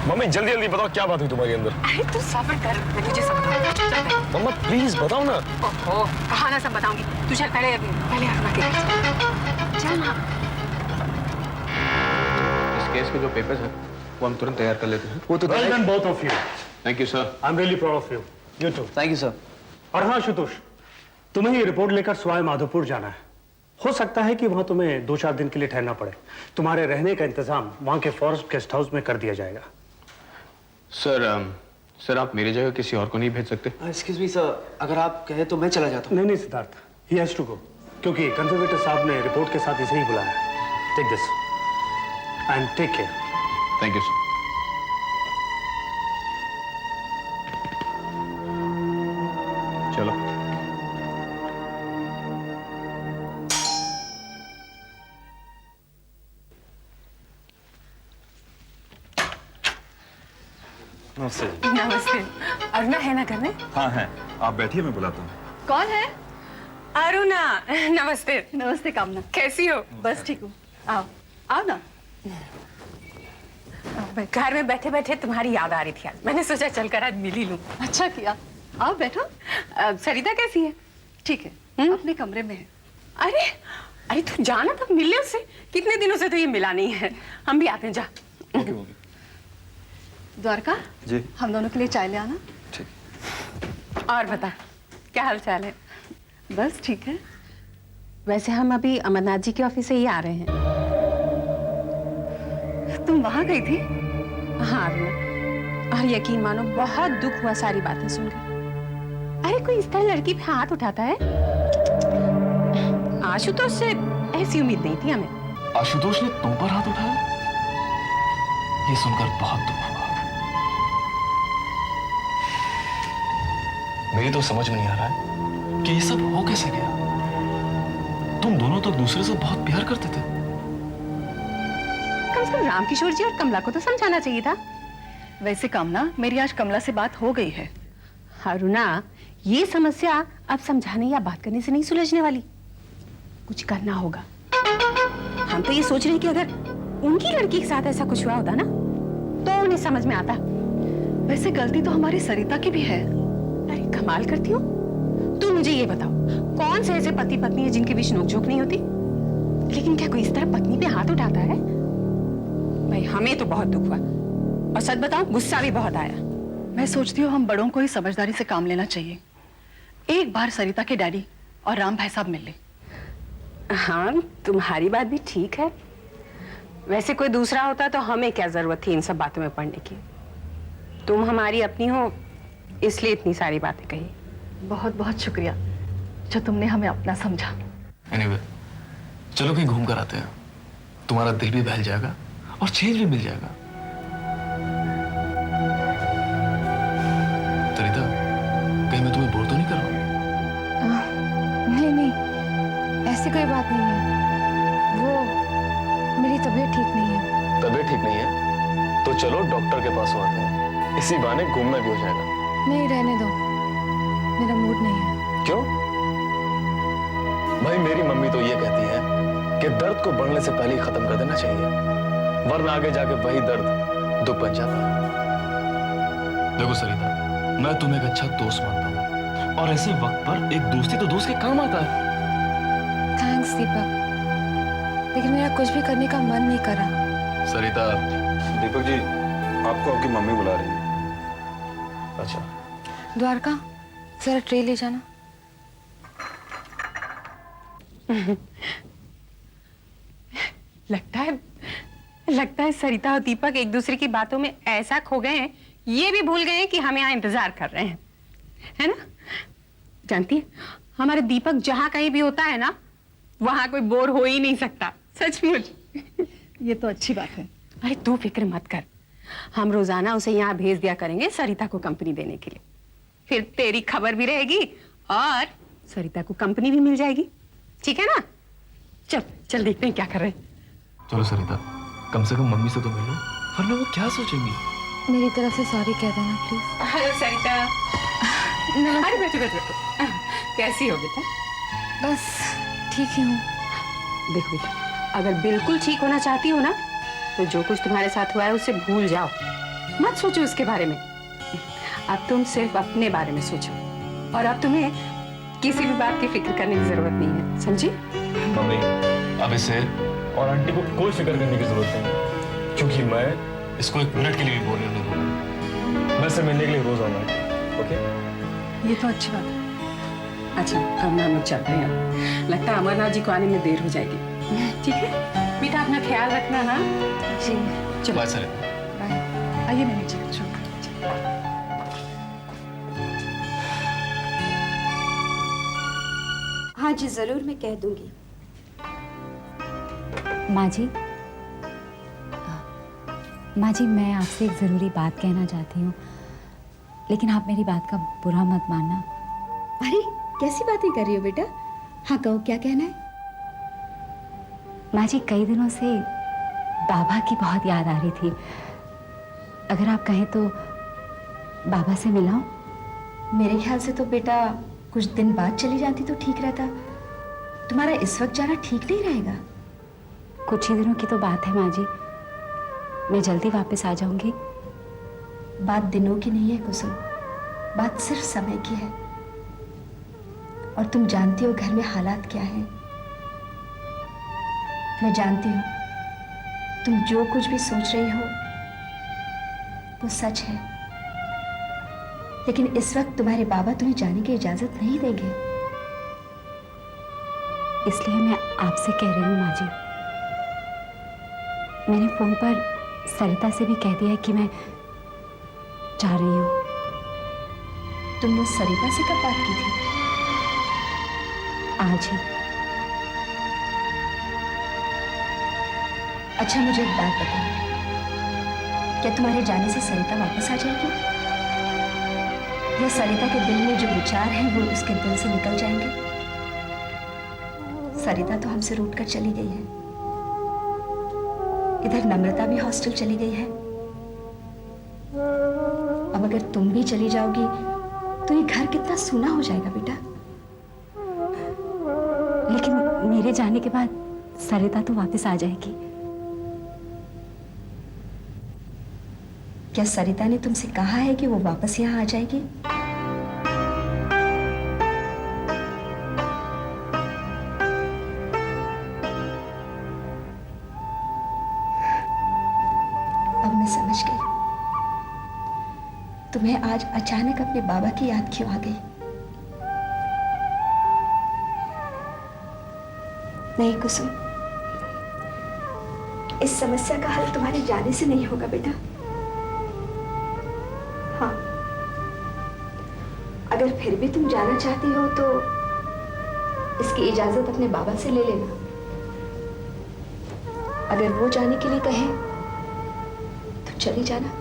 Mummy जल्दी जल्दी बताओ क्या बात हुई तुम्हारे अंदर। अरे तू सब्र कर, मैं तुझे सब बताऊंगी। मम्मा प्लीज बताओ ना। ओहो, कहाँ ना सब बताऊंगी। तू चल पहले अरुणा के घर चल ना। इस केस के जो पेपर्स हैं वो हम तुरंत तैयार कर लेते हैं। वो तो Well done, both of you. Thank you sir. I'm really proud of you. You too. Thank you sir. और हाँ आशुतोष, तुम्हें ये रिपोर्ट लेकर सवाई माधोपुर जाना है। हो सकता है कि वहां तुम्हें 2-4 दिन के लिए ठहरना पड़े। तुम्हारे रहने का इंतजाम वहां के फॉरेस्ट गेस्ट हाउस में कर दिया जाएगा। सर आप मेरी जगह किसी और को नहीं भेज सकते? एक्सक्यूज मी सर, अगर आप कहें तो मैं चला जाता हूँ। नहीं Siddharth, he has to go, क्योंकि कंजर्वेटर साहब ने रिपोर्ट के साथ इसे ही बुलाया। Take this and take care. Thank you sir. चलो। नमस्ते। नमस्ते। अरुणा है ना घर में? हाँ है, आप बैठिए मैं बुलाता हूँ। कौन है? अरुणा। नमस्ते। नमस्ते कामना। कैसी हो? बस ठीक हूँ। आओ आओ ना। घर में बैठे बैठे तुम्हारी याद आ रही थी आज। मैंने सोचा चलकर आज मिल ही लूं। अच्छा किया। आओ बैठो। सरिता कैसी है? ठीक है, अपने कमरे में है। अरे अरे तू जाना था मिलने उससे। कितने दिनों से तो ये मिला नहीं है। हम भी आते हैं, जा। ओके। द्वारका जी। हम दोनों के लिए चाय ले आना। ठीक। और बता, क्या हाल चाल है? बस ठीक है। वैसे हम अभी अमरनाथ जी के ऑफिस से ही आ रहे हैं। तुम वहां गई थी? हाँ अरुणा, और यकीन मानो बहुत दुख हुआ सारी बातें सुनकर। अरे कोई इस तरह लड़की पे हाथ उठाता है? आशुतोष से ऐसी उम्मीद नहीं थी हमें। आशुतोष ने तुम पर हाथ उठाया? ये सुनकर बहुत दुख हुआ। मेरी तो समझ में नहीं आ रहा है कि ये सब हो कैसे गया। तुम दोनों तो दूसरे से बहुत प्यार करते थे। कम से कम रामकिशोर जी और कमला को तो समझाना चाहिए था। वैसे कामना, मेरी आज कमला से बात हो गई है। अरुणा, ये समस्या अब समझाने या बात करने से नहीं सुलझने वाली। कुछ करना होगा। हम तो ये सोच रहे हैं कि अगर उनकी लड़की के साथ ऐसा कुछ हुआ होता ना तो उन्हें समझ में आता। वैसे गलती तो हमारी सरिता की भी है। अरे कमाल करती हो। तुम मुझे ये बताओ, कौन से ऐसे पति पत्नी है जिनके बीच नोकझोंक नहीं होती? लेकिन क्या कोई इस तरह पत्नी पे हाथ उठाता है? भाई हमें तो बहुत दुख हुआ, और सच बताओ गुस्सा भी बहुत आया। मैं सोचती हूँ हम बड़ों को ही समझदारी से काम लेना चाहिए। एक बार सरिता के डैडी और राम भाई साहब मिल ले। हाँ, तुम्हारी बात भी ठीक है। वैसे कोई दूसरा होता तो हमें क्या जरूरत थी इन सब बातों में पड़ने की। तुम हमारी अपनी हो, इसलिए इतनी सारी बातें कही। बहुत बहुत शुक्रिया जो तुमने हमें अपना समझा। Anyway, चलो कहीं घूम कर आते हैं। तुम्हारा दिल भी बहल जाएगा और चेंज भी मिल जाएगा। सरिता, कहीं मैं तुम्हें बोर तो नहीं कर रहा हूँ? नहीं, ऐसी कोई बात नहीं है। वो मेरी तबीयत ठीक नहीं है। तबीयत ठीक नहीं है तो चलो डॉक्टर के पास आते हैं। इसी बहाने घूमना भी हो जाएगा। नहीं, रहने दो, मेरा मूड नहीं है। क्यों? भाई मेरी मम्मी तो ये कहती है कि दर्द को बढ़ने से पहले ही खत्म कर देना चाहिए, वरना आगे जाके वही दर्द दुख बन जाता है। देखो सरिता, मैं तुम्हें एक अच्छा दोस्त मानता हूँ, और ऐसे वक्त पर एक दोस्ती तो दोस्त के काम आता है। थैंक्स दीपक, लेकिन मेरा कुछ भी करने का मन नहीं कर रहा। सरिता। दीपक जी, आपको आपकी मम्मी बुला रही है। अच्छा। द्वारका, जरा ट्रे ले जाना। लगता है सरिता और दीपक एक दूसरे की बातों में ऐसा खो गए हैं, ये भी भूल गए हैं कि हम यहाँ इंतजार कर रहे हैं, है ना? जानती है, हमारे दीपक जहाँ कहीं भी होता है ना, वहां कोई बोर हो ही नहीं सकता। सचमुच। ये तो अच्छी बात है। अरे तू फिक्र मत कर, हम रोजाना उसे यहाँ भेज दिया करेंगे सरिता को कंपनी देने के लिए। फिर तेरी खबर भी रहेगी और सरिता को कंपनी भी मिल जाएगी। ठीक है ना? चल चल देखते हैं क्या कर रहे हैं। चलो सरिता, कम से कम मम्मी से तो मिलो, वरना वो क्या सोचेंगी। मेरी तरफ से सॉरी कह देना प्लीज। हेलो सरिता। अरे बैठो बैठो। कैसी हो बेटा? बस ठीक ही हूँ। देखो बेटा, अगर बिल्कुल ठीक होना चाहती हो ना, तो जो कुछ तुम्हारे साथ हुआ है उसे भूल जाओ। मत सोचो उसके बारे में। अब तुम सिर्फ अपने बारे में सोचो, और अब तुम्हें किसी भी बात की फिक्र करने की जरूरत नहीं है, समझी? मम्मी, अब इसे और आंटी को कोई फिक्र करने की जरूरत नहीं है, क्योंकि मैं इसको एक मिनट के लिए भी बोर नहीं होने दूंगा। मैं इससे मिलने के लिए रोज आऊंगा। ओके? ये तो अच्छी बात है। अच्छा, अब ना हम लोग चलते हैं, लगता है अमरनाथ जी को आने में देर हो जाएगी। ठीक है बेटा, अपना ख्याल रखना। हाँ जी। चलो। बाय सरिता। आइए मैंने चलो। हाँ जी, जरूर मैं कह दूंगी। माँ जी, माँ जी, मैं आपसे एक ज़रूरी बात कहना चाहती हूँ, लेकिन आप मेरी बात का बुरा मत मानना। अरे कैसी बातें कर रही हो बेटा? हाँ कहो, क्या कहना है? माँ जी, कई दिनों से बाबा की बहुत याद आ रही थी। अगर आप कहें तो बाबा से मिलाऊं? मेरे ख्याल से तो बेटा कुछ दिन बाद चली जाती तो ठीक रहता। तुम्हारा इस वक्त जाना ठीक नहीं रहेगा। कुछ ही दिनों की तो बात है माँ जी, मैं जल्दी वापस आ जाऊंगी। बात दिनों की नहीं है कुसुम, बात सिर्फ समय की है। और तुम जानती हो घर में हालात क्या हैं। मैं जानती हूँ तुम जो कुछ भी सोच रही हो वो सच है, लेकिन इस वक्त तुम्हारे बाबा तुम्हें जाने की इजाजत नहीं देंगे। इसलिए मैं आपसे कह रही हूँ माँ जी। मैंने फोन पर सरिता से भी कह दिया है कि मैं जा रही हूँ। तुमने सरिता से कब बात की थी? आज ही। अच्छा मुझे एक बात बताओ, क्या तुम्हारे जाने से सरिता वापस आ जाएगी, या सरिता के दिल में जो विचार हैं वो उसके दिल से निकल जाएंगे? सरिता तो हमसे रूठ कर चली गई है, इधर नम्रता भी हॉस्टल चली गई है। अब अगर तुम भी चली जाओगी तो ये घर कितना सूना हो जाएगा बेटा। लेकिन मेरे जाने के बाद सरिता तो वापस आ जाएगी। क्या सरिता ने तुमसे कहा है कि वो वापस यहाँ आ जाएगी? अब मैं समझ गई तुम्हें आज अचानक अपने बाबा की याद क्यों आ गई। नहीं कुसुम, इस समस्या का हल तुम्हारे जाने से नहीं होगा बेटा। हाँ, अगर फिर भी तुम जाना चाहती हो तो इसकी इजाजत अपने बाबा से ले लेना। अगर वो जाने के लिए कहे तो चली जाना।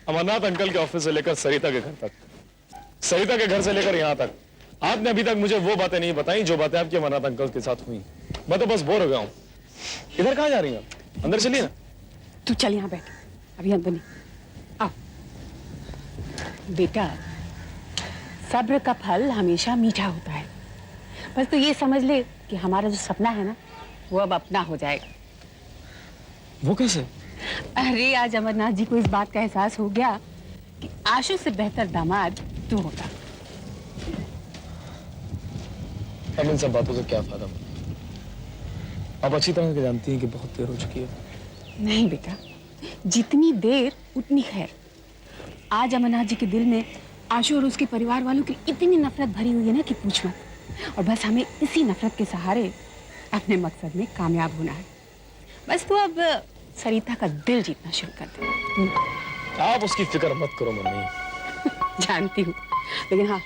अमरनाथ अंकल के ऑफिस से लेकर सरिता के घर तक, सरिता के घर से लेकर यहाँ तक, आपने अभी तक मुझे वो बातें नहीं बताई जो बातें आपके अमरनाथ अंकल के साथ हुई। मैं तो बस बोर हो गया हूँ। इधर कहाँ जा रही हैं? अंदर चलिए ना। तू चल यहाँ बैठ, अभी अंदर नहीं। आओ बेटा, सब्र का फल हमेशा मीठा होता है। बस तू ये समझ ले कि हमारा जो सपना है ना वो अब अपना हो जाएगा। वो कैसे? अरे आज अमरनाथ जी को इस बात का एहसास हो गया कि आशु से बेहतर दामाद तू होगा। अब इन सब बातों से क्या फायदा? आप अच्छी तरह से जानती हैं कि बहुत देर हो चुकी है। नहीं बेटा, जितनी देर उतनी खैर। आज अमरनाथ जी के दिल में आशु और उसके परिवार वालों की इतनी नफरत भरी हुई है ना कि पूछ मत। और बस हमें इसी नफरत के सहारे अपने मकसद में कामयाब होना है। बस तू अब सरिता का दिल जीतना शुरू कर दे। आप उसकी फिक्र मत करो मम्मी। जानती हूँ, लेकिन हाँ,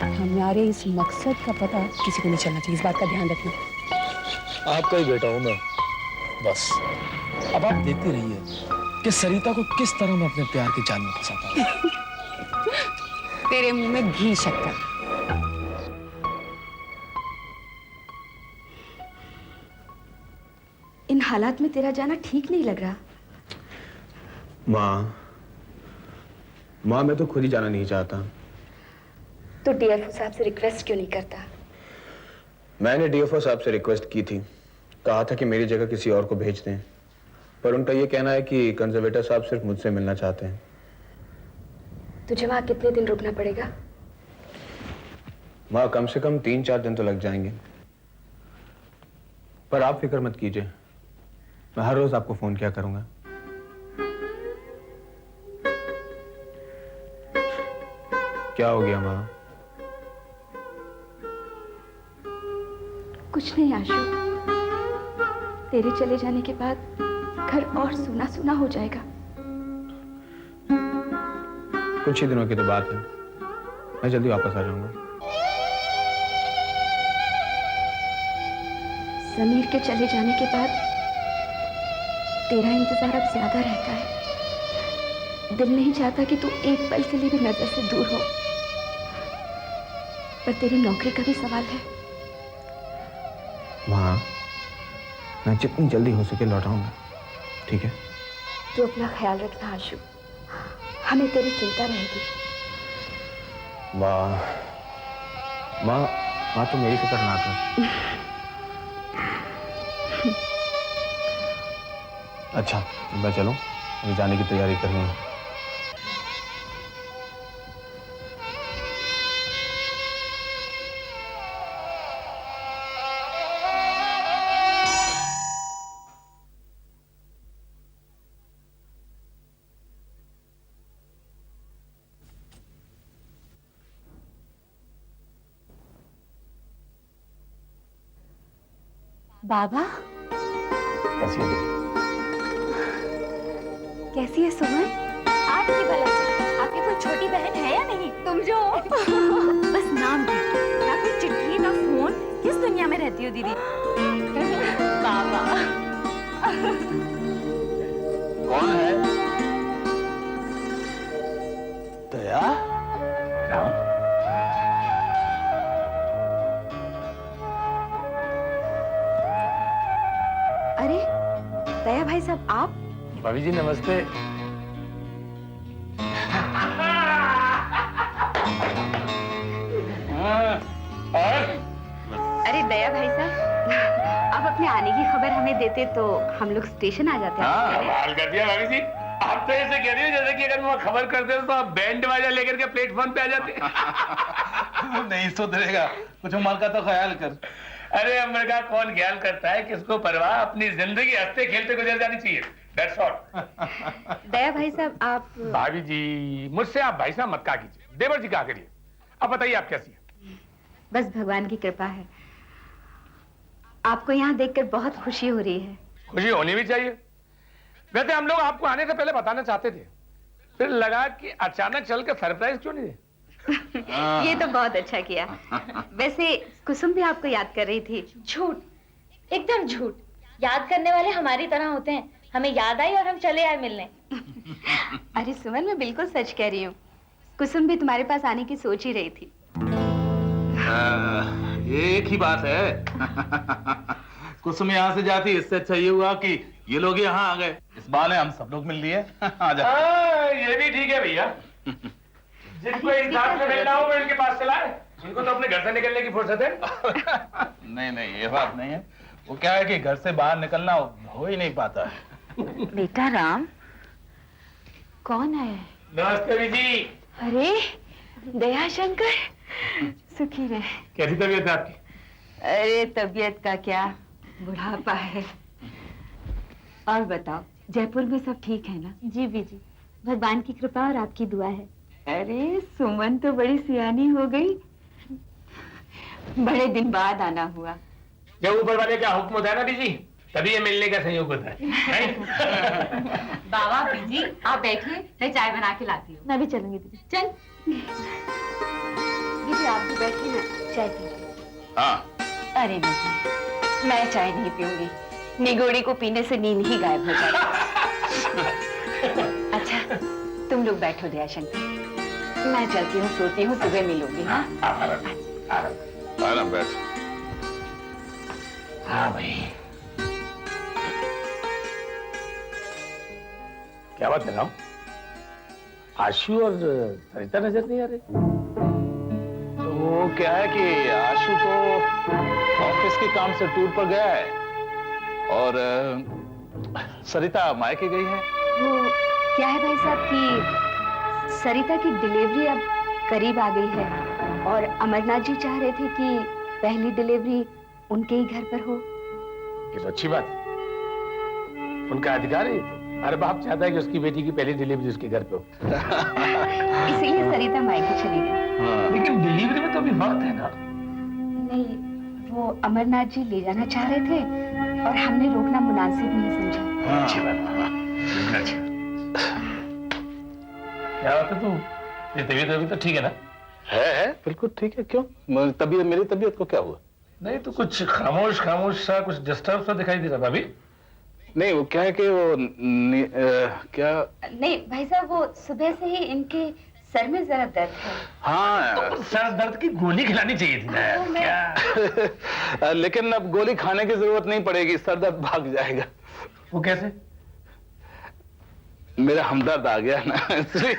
हमारे इस मकसद का पता किसी को नहीं चलना चाहिए। इस बात का ध्यान रखना। आपका ही बेटा हूं मैं, बस। अब आप देखते रहिए कि सरिता को किस तरह मैं अपने प्यार के जाल में फंसाता हूं। तेरे मुंह में घी शक्कर। इन हालात में तेरा जाना ठीक नहीं लग रहा। माँ मैं तो खुद ही जाना नहीं चाहता। तो डीएफओ साहब से रिक्वेस्ट क्यों नहीं करता? मैंने डीएफओ साहब से रिक्वेस्ट की थी, कहा था कि मेरी जगह किसी और को भेज दें, पर उनका ये कहना है कि कंजर्वेटर साहब सिर्फ मुझसे मिलना चाहते हैं। तुझे वहां कितने दिन रुकना पड़ेगा? माँ कम से कम 3-4 दिन तो लग जाएंगे, पर आप फिक्र मत कीजिए, मैं हर रोज आपको फोन किया करूंगा। क्या हो गया माँ? कुछ नहीं आशु, तेरे चले जाने के बाद घर और सूना सूना हो जाएगा। कुछ ही दिनों की तो बात है, मैं जल्दी वापस आ जाऊंगा। समीर के चले जाने के बाद तेरा इंतजार अब ज्यादा रहता है। दिल नहीं चाहता कि तू एक पल के लिए भी नजर से दूर हो, पर तेरी नौकरी का भी सवाल है। माँ मैं जितनी जल्दी हो सके लौटाऊंगा, ठीक है? तू अपना ख्याल रखना आशु, हमें तेरी चिंता रहेगी। माँ माँ माँ तो मेरी फिक्र ना कर। अच्छा मैं चलूं, मुझे जाने की तैयारी करनी है। बाबा कैसी है बेटी? कैसी है सुमन? आपकी भला से आपकी कोई छोटी बहन है या नहीं? तुम जो बस नाम की, ना कोई चिट्ठी ना फोन, किस दुनिया में रहती हो दीदी? बाबा कौन है? दया? राम? अरे दया भाई साहब, आप? भाभी जी नमस्ते। अरे दया भाई साहब, आप अपने आने की खबर हमें देते तो हम लोग स्टेशन आ जाते। कमाल कर दिया भाभी जी, आप तो ऐसे कह रही हो जैसे कि अगर मैं खबर करते तो आप बैंड बाजा लेकर के प्लेटफॉर्म पे आ जाते। नहीं सुधरेगा, कुछ उम्र का तो ख्याल कर। अरे उम्र का कौन ख्याल करता है, किसको परवाह, अपनी जिंदगी हंसते खेलते गुजर जानी चाहिए। That's all। दया भाई साहब, आप? भाभी जी मुझसे आप भाई साहब मत कहा कीजिए, देवर जी कहा करिए। अब बताइए आप कैसी हैं? बस भगवान की कृपा है। आपको यहाँ देखकर बहुत खुशी हो रही है। खुशी होनी भी चाहिए। वैसे हम लोग आपको आने से पहले बताना चाहते थे, फिर लगा कि अचानक चल के सरप्राइज क्यों नहीं दे। ये तो बहुत अच्छा किया। वैसे कुसुम भी आपको याद कर रही थी। झूठ, एकदम झूठ। याद करने वाले हमारी तरह होते हैं, हमें याद आई और हम चले आए मिलने। अरे सुमन, मैं बिल्कुल सच कह रही हूँ। कुसुम भी तुम्हारे पास आने की सोच ही रही थी। ये एक ही बात है। कुसुम यहाँ से जाती, इससे अच्छा ये हुआ कि ये लोग यहाँ आ गए। इस बहाने हम सब लोग मिल लिए। आ जा। ये भी ठीक है भैया, जिनको इंसाफ से मिलना हो वो इनके पास चलाए, इनको तो अपने घर से निकलने की फुर्सत है। नहीं नहीं, ये बात नहीं है। वो क्या है कि घर से बाहर निकलना हो ही नहीं पाता है। बेटा राम, कौन है? नमस्ते बीजी। अरे दया शंकर, सुखी रहे। कैसी तबीयत है आपकी? अरे तबीयत का क्या, बुढ़ापा है। और बताओ, जयपुर में सब ठीक है ना? जी बीजी, भगवान की कृपा और आपकी दुआ है। अरे सुमन तो बड़ी सियानी हो गई, बड़े दिन बाद आना हुआ। जब ऊपर वाले का हुक्म होता है ना बीजी, तभी ये मिलने का संयोग होता है। बाबा बीजी आप बैठिए, मैं चाय बना के लाती हूँ। मैं भी चलूंगी दीदी। चल दीदी, आप भी बैठिए ना, चाय पीजिए। हाँ। अरे नहीं, मैं चाय नहीं पीऊंगी। निगोड़ी को पीने से नींद ही गायब हो जाएगी। अच्छा तुम लोग बैठो दया शंकर। मैं चलती हूँ, सोती हूँ, सुबह मिलूंगी। हाँ आराम बैठ। हाँ भाई, क्या बात कर रहा हूँ? आशु और सरिता नजर नहीं आ रही। तो वो क्या है कि आशु तो ऑफिस के काम से टूर पर गया है और सरिता मायके गई है। वो क्या है भाई साहब कि सरिता की डिलीवरी अब करीब आ गई है और अमरनाथ जी चाह रहे थे कि पहली डिलीवरी उनके ही घर पर हो। ये तो अच्छी बात है, उनका अधिकार है। हर बाप चाहता है कि उसकी बेटी की पहली डिलीवरी उसके घर पे हो। इसलिए सरिता मायके चली गई। लेकिन डिलीवरी में तो अभी वक्त है ना। नहीं, वो अमरनाथ जी ले जाना चाह रहे थे और हमने रोकना मुनासिब नहीं समझा। अच्छी बात। अच्छा, क्या बात है तू? ये तबीयत अभी तो ठीक है ना? है बिल्कुल ठीक है। क्यों तबीयत, मेरी तबीयत को क्या हुआ? नहीं तो कुछ खामोश खामोश सा, कुछ डिस्टर्ब सा दिखाई दे रहा था अभी। नहीं वो क्या है कि वो क्या नहीं भाई साहब, वो सुबह से ही इनके सर में जरा दर्द है। हाँ तो सर दर्द की गोली खिलानी चाहिए थी ना यार, क्या? लेकिन अब गोली खाने की जरूरत नहीं पड़ेगी, सर दर्द भाग जाएगा। वो कैसे? मेरा हमदर्द आ गया ना इसलिए।